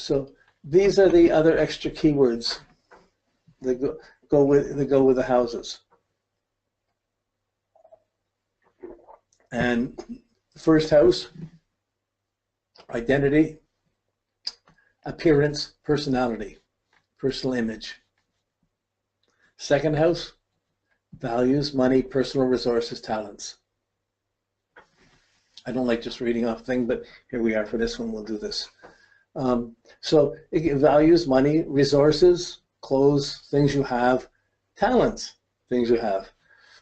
So these are the other extra keywords that go with the houses. And first house, identity, appearance, personality, personal image. Second house, values, money, personal resources, talents. I don't like just reading off thing, but here we are for this one. We'll do this. So values, money, resources, clothes, things you have, talents, things you have.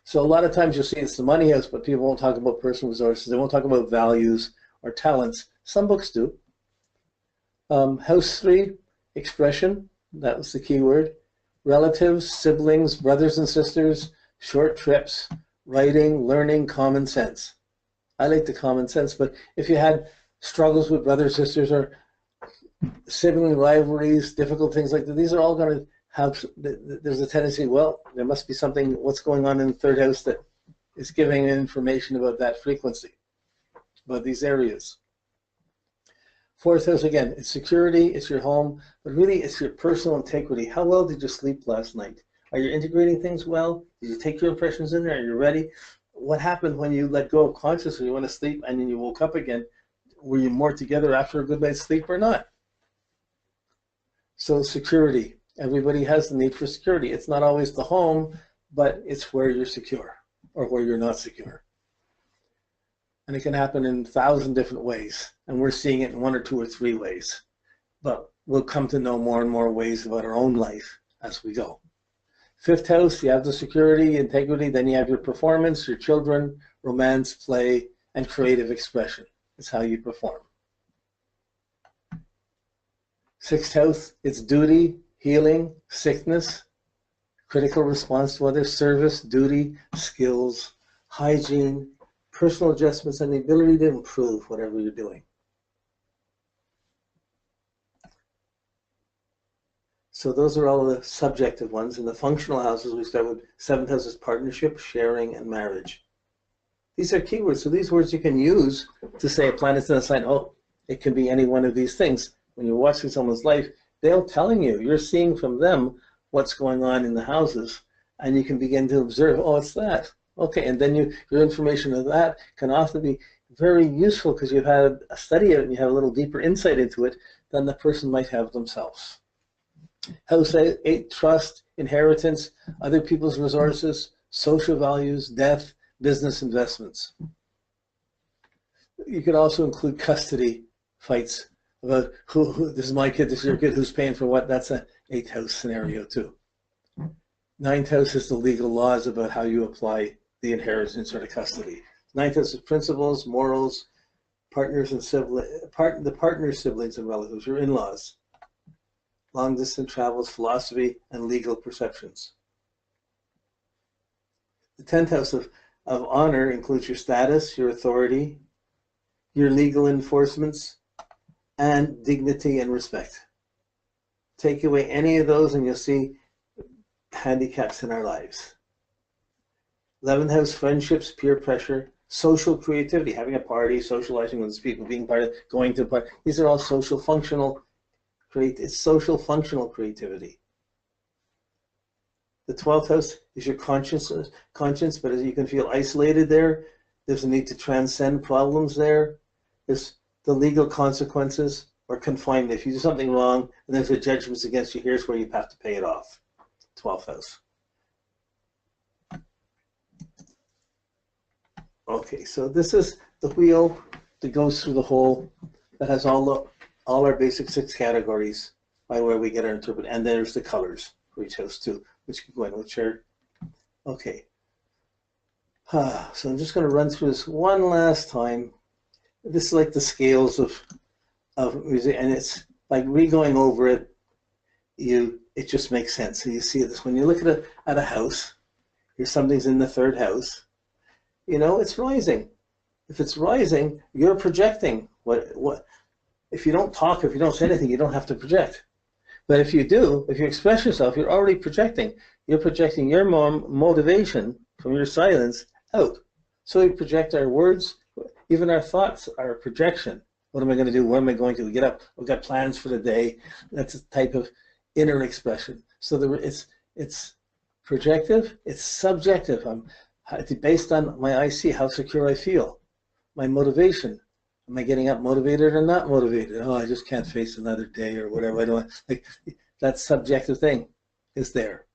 So a lot of times you'll see it's the money house, but people won't talk about personal resources. They won't talk about values or talents. Some books do. House 3, expression, that was the key word. Relatives, siblings, brothers and sisters, short trips, writing, learning, common sense. I like the common sense, but if you had struggles with brothers, sisters, or sibling rivalries, difficult things like that, these are all going to have, there's a tendency, well, there must be something, what's going on in the third house that is giving information about that frequency, about these areas. Fourth house, again, it's security, it's your home, but really it's your personal integrity. How well did you sleep last night? Are you integrating things well? Did you take your impressions in there? Are you ready? What happened when you let go of consciousness, you went to sleep and then you woke up again? Were you more together after a good night's sleep or not? So security. Everybody has the need for security. It's not always the home, but it's where you're secure or where you're not secure. And it can happen in 1,000 different ways. And we're seeing it in 1 or 2 or 3 ways. But we'll come to know more and more ways about our own life as we go. Fifth house, you have the security, integrity, then you have your performance, your children, romance, play, and creative expression. It's how you perform. Sixth house, it's duty, healing, sickness, critical response to others, service, duty, skills, hygiene, personal adjustments, and the ability to improve whatever you're doing. So those are all the subjective ones. In the functional houses, we start with seventh house is partnership, sharing, and marriage. These are keywords. So these words you can use to say a planet's in a sign. Oh, it can be any one of these things. When you're watching someone's life, they're telling you, you're seeing from them what's going on in the houses, and you can begin to observe, oh, it's that. Okay, and then your information of that can often be very useful because you've had a study of it and you have a little deeper insight into it than the person might have themselves. House 8, trust, inheritance, other people's resources, social values, death, business investments. You could also include custody fights about who this is my kid, this is your kid, who's paying for what. That's an 8th house scenario too. 9th house is the legal laws about how you apply the inheritance or the custody. 9th house is principles, morals, partners and the partners, siblings, and relatives, your in-laws. Long distance travels, philosophy, and legal perceptions. The 10th house of honor includes your status, your authority, your legal enforcements, and dignity and respect. Take away any of those and you'll see handicaps in our lives. 11th house, friendships, peer pressure, social creativity, having a party, socializing with people, being part of, going to a party. These are all social functional, it's social functional creativity. The 12th house is your conscience, but as you can feel isolated there, there's a need to transcend problems there. There's the legal consequences or confinement. If you do something wrong and there's a judgment against you, here's where you have to pay it off. 12th house. Okay, so this is the wheel that goes through the whole, that has all our basic 6 categories by where we get our interpret, and there's the colors for each house too, which can go in, which are, okay. So I'm just going to run through this one last time. This is like the scales of music, and it's like re-going over it, it just makes sense. So you see this, when you look at a house, here's something's in the 3rd house, you know, it's rising. If it's rising, you're projecting. What? If you don't talk, if you don't say anything, you don't have to project. But if you do, if you express yourself, you're already projecting. You're projecting your motivation from your silence out. So we project our words, even our thoughts are a projection What am I going to do? Where am I going to get up? I've got plans for the day. That's a type of inner expression. So it's projective, it's subjective. It's based on my IC, how secure I feel, my motivation. Am I getting up motivated or not motivated? Oh, I just can't face another day or whatever. I don't like that subjective thing is there.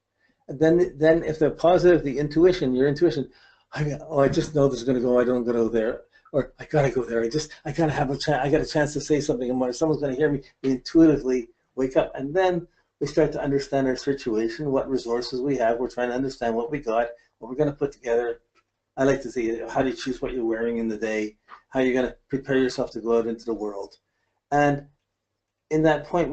And then if they're positive, the intuition, your intuition, I just know this is going to go. I don't go there, or I gotta go there. I gotta have a chance. I got a chance to say something, and someone's going to hear me. We intuitively wake up, and then we start to understand our situation, what resources we have. We're trying to understand what we got, what we're going to put together. I like to see how do you choose what you're wearing in the day, how you're going to prepare yourself to go out into the world. And in that point,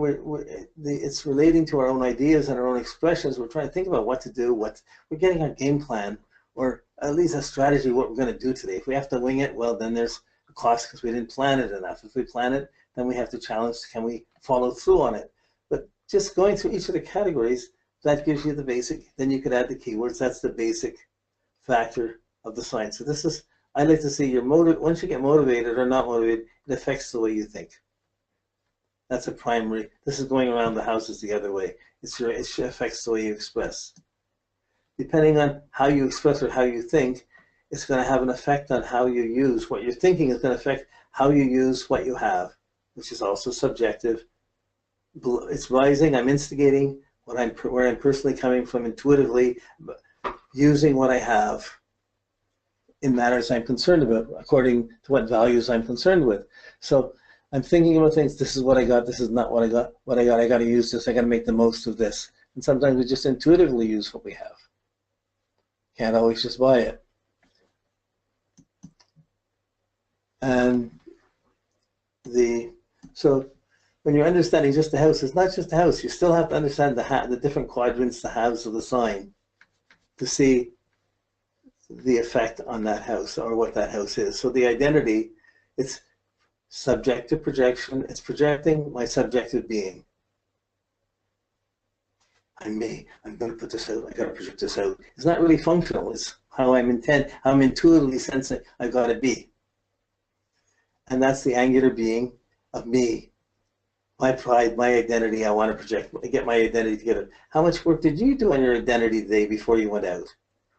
it's relating to our own ideas and our own expressions. We're trying to think about what to do, we're getting a game plan, or at least a strategy, what we're going to do today. If we have to wing it, well, then there's a cost because we didn't plan it enough. If we plan it, then we have to challenge, can we follow through on it? But just going through each of the categories, that gives you the basic. Then you could add the keywords. That's the basic factor of the sign. So this is, I like to see your motive. Once you get motivated or not motivated, it affects the way you think. That's a primary. This is going around the houses the other way. It affects the way you express. Depending on how you express or how you think, it's going to have an effect on how you use. What you're thinking is going to affect how you use what you have, which is also subjective. It's rising. I'm instigating where I'm personally coming from intuitively, using what I have in matters I'm concerned about, according to what values I'm concerned with. So I'm thinking about things. This is what I got. This is not what I got. I got to use this. I got to make the most of this. And sometimes we just intuitively use what we have. Can't always just buy it. And so when you're understanding just the house, it's not just the house. You still have to understand the different quadrants, the halves of the sign, to see the effect on that house or what that house is. So the identity, it's subjective projection. It's projecting my subjective being. I'm me. I'm going to put this out. I got to project this out. It's not really functional. It's how I'm intuitively sensing I've got to be. And that's the angular being of me. My pride, my identity, I want to project, get my identity together. How much work did you do on your identity today before you went out?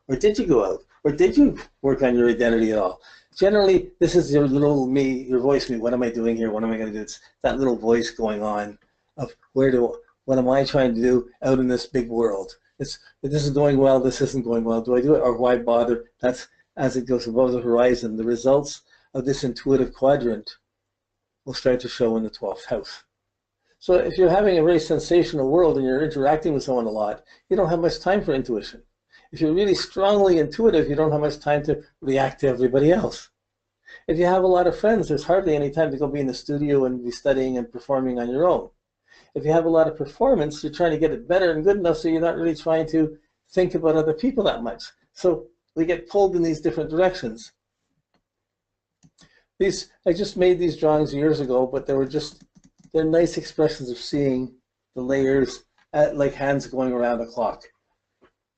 Or did you go out? Or did you work on your identity at all? Generally, this is your little me, your voice me. What am I doing here? What am I going to do? It's that little voice going on of what am I trying to do out in this big world? This is going well, this isn't going well. Do I do it or why bother? That's as it goes above the horizon. The results of this intuitive quadrant will start to show in the 12th house. So if you're having a very sensational world and you're interacting with someone a lot, you don't have much time for intuition. If you're really strongly intuitive, you don't have much time to react to everybody else. If you have a lot of friends, there's hardly any time to go be in the studio and be studying and performing on your own. If you have a lot of performance, you're trying to get it better and good enough so you're not really trying to think about other people that much. So we get pulled in these different directions. I just made these drawings years ago, but they're nice expressions of seeing the layers like hands going around a clock.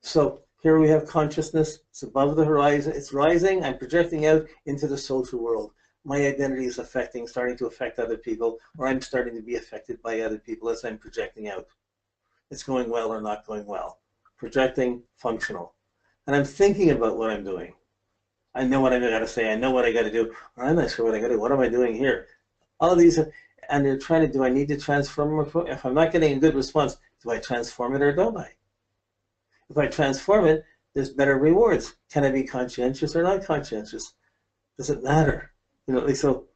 So here we have consciousness. It's above the horizon. It's rising. I'm projecting out into the social world. My identity is starting to affect other people, or I'm starting to be affected by other people as I'm projecting out. It's going well or not going well. Projecting, functional. And I'm thinking about what I'm doing. I know what I got to say. I know what I got to do. Or I'm not sure what I got to do. What am I doing here? All of these, and they're trying to, do I need to transform? If I'm not getting a good response, do I transform it or don't I? If I transform it, there's better rewards. Can I be conscientious or not conscientious? Does it matter? So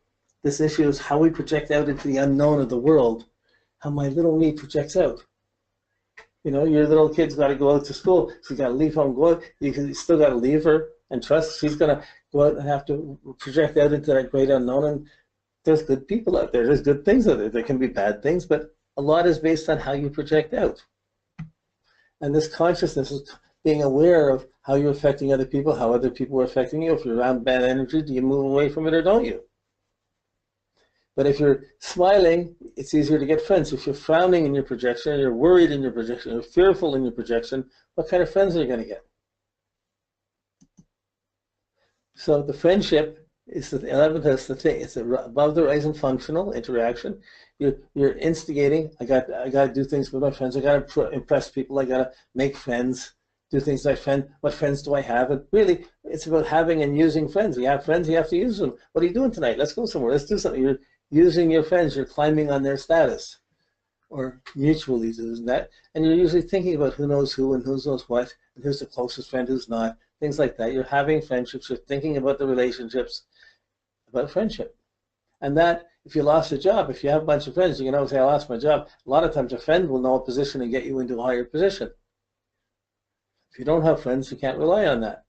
this issue is how we project out into the unknown of the world, how my little me projects out. Your little kid's got to go out to school. She's got to leave home, go out. You still got to leave her and trust. She's going to go out and have to project out into that great unknown. And there's good people out there. There's good things out there. There can be bad things, but a lot is based on how you project out. And this consciousness is being aware of how you're affecting other people, how other people are affecting you. If you're around bad energy, do you move away from it or don't you? But if you're smiling, it's easier to get friends. If you're frowning in your projection, you're worried in your projection, you're fearful in your projection, what kind of friends are you going to get? So the friendship It's the 11th. That's the thing. It's above the horizon functional interaction. You're instigating. I got to do things with my friends. I got to impress people. I got to make friends. Do things like what friends do I have? And really, it's about having and using friends. You have friends, you have to use them. What are you doing tonight? Let's go somewhere. Let's do something. You're using your friends. You're climbing on their status, or mutually doing that. And you're usually thinking about who knows who and who knows what, and who's the closest friend, who's not. Things like that. You're having friendships. You're thinking about the relationships, about friendship. And that, if you lost a job, if you have a bunch of friends, you can always say, I lost my job. A lot of times a friend will know a position and get you into a higher position. If you don't have friends, you can't rely on that.